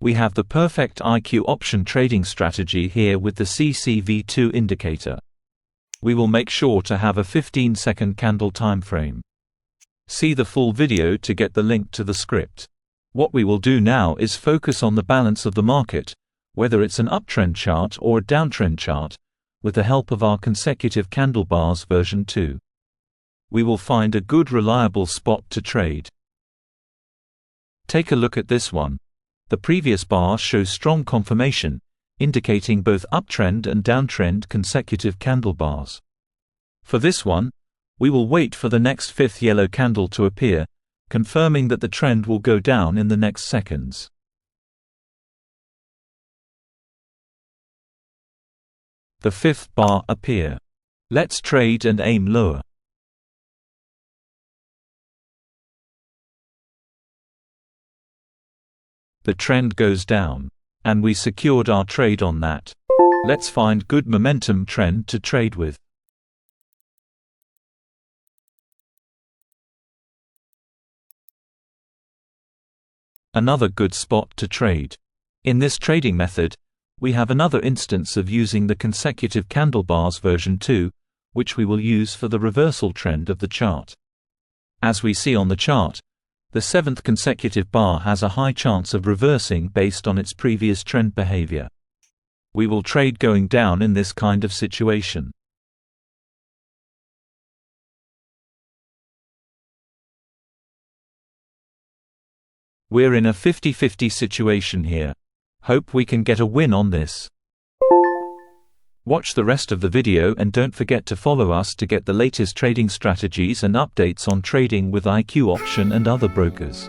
We have the perfect IQ option trading strategy here with the CCv2 indicator. We will make sure to have a 15-second candle time frame. See the full video to get the link to the script. What we will do now is focus on the balance of the market, whether it's an uptrend chart or a downtrend chart, with the help of our consecutive candle bars version 2. We will find a good reliable spot to trade. Take a look at this one. The previous bar shows strong confirmation, indicating both uptrend and downtrend consecutive candle bars. For this one, we will wait for the next fifth yellow candle to appear, confirming that the trend will go down in the next seconds. The fifth bar appear. Let's trade and aim lower. The trend goes down, and we secured our trade on that. Let's find good momentum trend to trade with. Another good spot to trade. In this trading method, we have another instance of using the consecutive candle bars version 2, which we will use for the reversal trend of the chart. As we see on the chart, the seventh consecutive bar has a high chance of reversing based on its previous trend behavior. We will trade going down in this kind of situation. We're in a 50-50 situation here. Hope we can get a win on this. Watch the rest of the video and don't forget to follow us to get the latest trading strategies and updates on trading with IQ Option and other brokers.